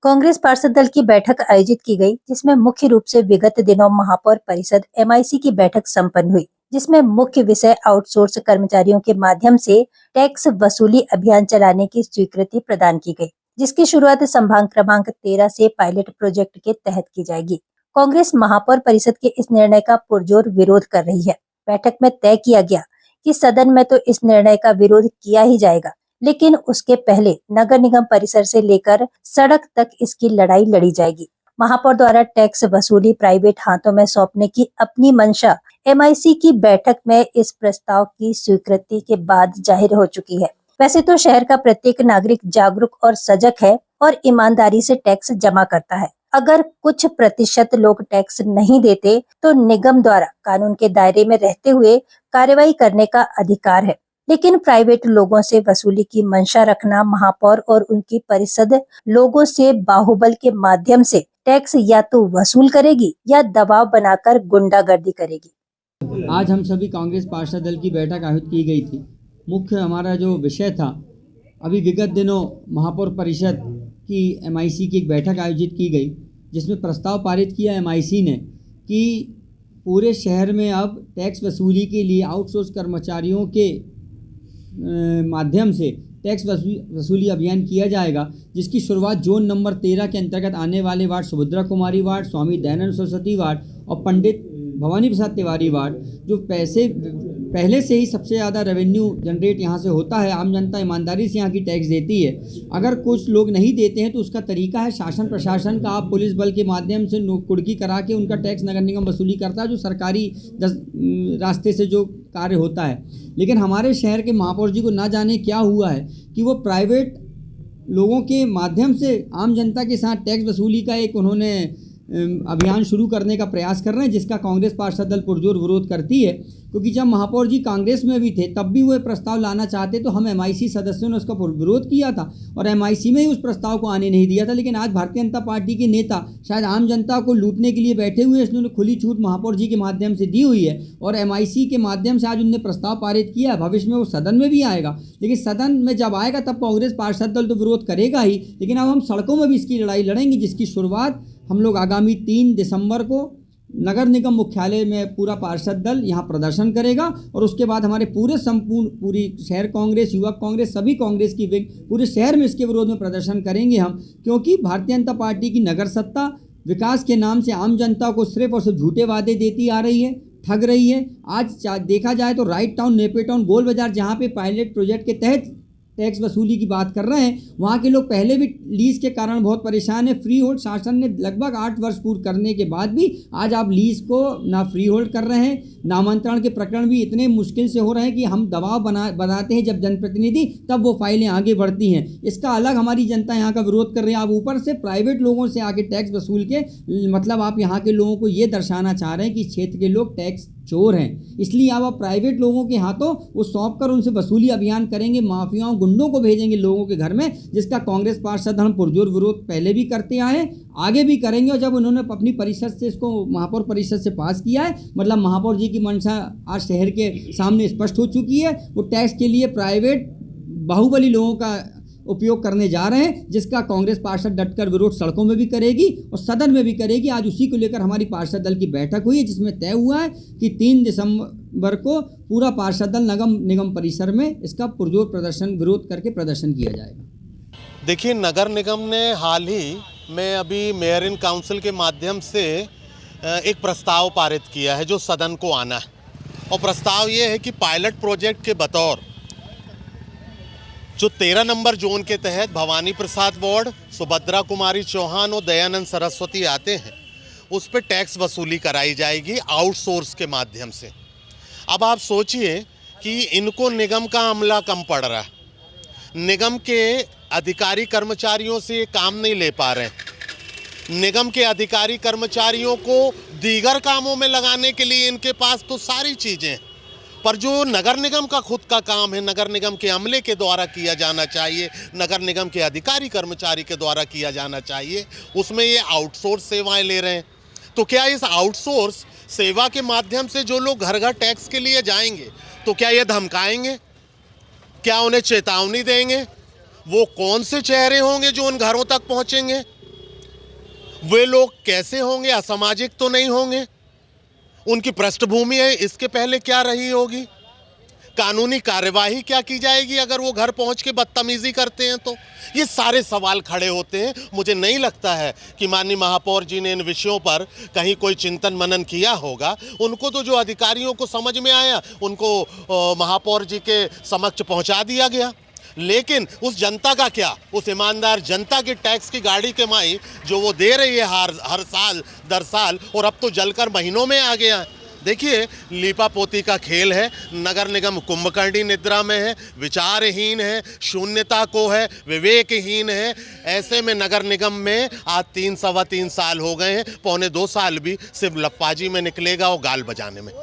कांग्रेस पार्षद दल की बैठक आयोजित की गई, जिसमें मुख्य रूप से विगत दिनों महापौर परिषद एमआईसी की बैठक संपन्न हुई, जिसमें मुख्य विषय आउटसोर्स कर्मचारियों के माध्यम से टैक्स वसूली अभियान चलाने की स्वीकृति प्रदान की गई, जिसकी शुरुआत संभाग क्रमांक 13 से पायलट प्रोजेक्ट के तहत की जाएगी। कांग्रेस महापौर परिषद के इस निर्णय का पुरजोर विरोध कर रही है। बैठक में तय किया गया कि सदन में तो इस निर्णय का विरोध किया ही जाएगा, लेकिन उसके पहले नगर निगम परिसर से लेकर सड़क तक इसकी लड़ाई लड़ी जाएगी। महापौर द्वारा टैक्स वसूली प्राइवेट हाथों में सौंपने की अपनी मंशा एमआईसी की बैठक में इस प्रस्ताव की स्वीकृति के बाद जाहिर हो चुकी है। वैसे तो शहर का प्रत्येक नागरिक जागरूक और सजग है और ईमानदारी से टैक्स जमा करता है। अगर कुछ प्रतिशत लोग टैक्स नहीं देते तो निगम द्वारा कानून के दायरे में रहते हुए कार्रवाई करने का अधिकार है, लेकिन प्राइवेट लोगों से वसूली की मंशा रखना महापौर और उनकी परिषद लोगों से बाहुबल के माध्यम से टैक्स या तो वसूल करेगी या दबाव बनाकर गुंडागर्दी करेगी। आज हम सभी कांग्रेस पार्षद दल की बैठक आयोजित की गई थी। मुख्य हमारा जो विषय था, अभी विगत दिनों महापौर परिषद की एमआईसी की एक बैठक आयोजित की गई, जिसमें प्रस्ताव पारित किया एमआईसी ने कि पूरे शहर में अब टैक्स वसूली के लिए आउटसोर्स कर्मचारियों के माध्यम से टैक्स वसूली अभियान किया जाएगा, जिसकी शुरुआत जोन नंबर 13 के अंतर्गत आने वाले ward Subhadra Kumari ward, Swami Dayanand Saraswati ward और पंडित भवानी प्रसाद तिवारी वार्ड, जो पैसे पहले से ही सबसे ज़्यादा रेवेन्यू जनरेट यहाँ से होता है। आम जनता ईमानदारी से यहाँ की टैक्स देती है। अगर कुछ लोग नहीं देते हैं तो उसका तरीका है शासन प्रशासन का, आप पुलिस बल के माध्यम से कुर्की करा के उनका टैक्स नगर निगम वसूली करता है, जो सरकारी रास्ते से जो कार्य होता है। लेकिन हमारे शहर के महापौर जी को ना जाने क्या हुआ है कि वो प्राइवेट लोगों के माध्यम से आम जनता के साथ टैक्स वसूली का एक उन्होंने अभियान शुरू करने का प्रयास कर रहे हैं, जिसका कांग्रेस पार्षद दल पुरजोर विरोध करती है। क्योंकि जब महापौर जी कांग्रेस में भी थे तब भी वो प्रस्ताव लाना चाहते तो हम एमआईसी सदस्यों ने उसका विरोध किया था और एमआईसी में ही उस प्रस्ताव को आने नहीं दिया था। लेकिन आज भारतीय जनता पार्टी के नेता शायद आम जनता को लूटने के लिए बैठे हुए, इसने खुली छूट महापौर जी के माध्यम से दी हुई है और एमआईसी के माध्यम से आज उनने प्रस्ताव पारित किया। भविष्य में वो सदन में भी आएगा, लेकिन सदन में जब आएगा तब कांग्रेस पार्षद दल तो विरोध करेगा ही, लेकिन अब हम सड़कों में भी इसकी लड़ाई लड़ेंगे, जिसकी शुरुआत हम लोग आगामी 3 दिसंबर को नगर निगम मुख्यालय में पूरा पार्षद दल यहाँ प्रदर्शन करेगा और उसके बाद हमारे पूरी शहर कांग्रेस, युवक कांग्रेस, सभी कांग्रेस की विंग पूरे शहर में इसके विरोध में प्रदर्शन करेंगे हम। क्योंकि भारतीय जनता पार्टी की नगर सत्ता विकास के नाम से आम जनता को सिर्फ और सिर्फ झूठे वादे देती आ रही है, ठग रही है। आज देखा जाए तो राइट टाउन, नेपे टाउन, गोल बाजार, जहाँ पे पायलट प्रोजेक्ट के तहत टैक्स वसूली की बात कर रहे हैं, वहाँ के लोग पहले भी लीज के कारण बहुत परेशान है। फ्री होल्ड शासन ने लगभग 8 वर्ष पूर्ण करने के बाद भी आज आप लीज को ना फ्री होल्ड कर रहे हैं। नामांतरण के प्रकरण भी इतने मुश्किल से हो रहे हैं कि हम दबाव बनाते हैं जब जनप्रतिनिधि, तब वो फाइलें आगे बढ़ती हैं। इसका अलग हमारी जनता यहाँ का विरोध कर रही है। आप ऊपर से प्राइवेट लोगों से आके टैक्स वसूल के मतलब आप यहाँ के लोगों को ये दर्शाना चाह रहे हैं कि क्षेत्र के लोग टैक्स चोर हैं, इसलिए आप प्राइवेट लोगों के हाथों वो सौंप कर उनसे वसूली अभियान करेंगे, माफियाओं गुंडों को भेजेंगे लोगों के घर में, जिसका कांग्रेस पार्षद हम पुरजोर विरोध पहले भी करते आए, आगे भी करेंगे। और जब उन्होंने अपनी परिषद से इसको महापौर परिषद से पास किया है, मतलब महापौर जी की मंशा आज शहर के सामने स्पष्ट हो चुकी है। वो टैक्स के लिए प्राइवेट बाहुबली लोगों का उपयोग करने जा रहे हैं, जिसका कांग्रेस पार्षद डटकर विरोध सड़कों में भी करेगी और सदन में भी करेगी। आज उसी को लेकर हमारी पार्षद दल की बैठक हुई है, जिसमें तय हुआ है कि 3 दिसंबर को पूरा पार्षद दल नगर निगम परिसर में इसका पुरजोर प्रदर्शन, विरोध करके प्रदर्शन किया जाएगा। देखिए, नगर निगम ने हाल ही में अभी मेयर इन काउंसिल के माध्यम से एक प्रस्ताव पारित किया है जो सदन को आना है, और प्रस्ताव ये है कि पायलट प्रोजेक्ट के बतौर जो 13 नंबर जोन के तहत भवानी प्रसाद वार्ड, सुभद्रा कुमारी चौहान और दयानंद सरस्वती आते हैं, उस पर टैक्स वसूली कराई जाएगी आउटसोर्स के माध्यम से। अब आप सोचिए कि इनको निगम का अमला कम पड़ रहा है, निगम के अधिकारी कर्मचारियों से काम नहीं ले पा रहे हैं। निगम के अधिकारी कर्मचारियों को दीगर कामों में लगाने के लिए इनके पास तो सारी चीज़ें हैं, पर जो नगर निगम का खुद का काम है, नगर निगम के अमले के द्वारा किया जाना चाहिए, नगर निगम के अधिकारी कर्मचारी के द्वारा किया जाना चाहिए, उसमें ये आउटसोर्स सेवाएं ले रहे हैं। तो क्या इस आउटसोर्स सेवा के माध्यम से जो लोग घर घर टैक्स के लिए जाएंगे, तो क्या ये धमकाएंगे? क्या उन्हें चेतावनी देंगे? वो कौन से चेहरे होंगे जो उन घरों तक पहुंचेंगे? वे लोग कैसे होंगे? असामाजिक तो नहीं होंगे? उनकी पृष्ठभूमि है इसके पहले क्या रही होगी? कानूनी कार्यवाही क्या की जाएगी अगर वो घर पहुंच के बदतमीजी करते हैं तो? ये सारे सवाल खड़े होते हैं। मुझे नहीं लगता है कि माननीय महापौर जी ने इन विषयों पर कहीं कोई चिंतन मनन किया होगा। उनको तो जो अधिकारियों को समझ में आया उनको महापौर जी के समक्ष पहुंचा दिया गया। लेकिन उस जनता का क्या? उस ईमानदार जनता की टैक्स की गाड़ी कमाई जो वो दे रही है हर साल दर साल, और अब तो जलकर महीनों में आ गया है। देखिए, लीपापोती का खेल है। नगर निगम कुंभकर्णी निद्रा में है, विचारहीन है, शून्यता को है, विवेकहीन है। ऐसे में नगर निगम में आज 3 सवा 3 साल हो गए हैं, 1.25 साल भी सिर्फ लप्पाजी में निकलेगा और गाल बजाने में।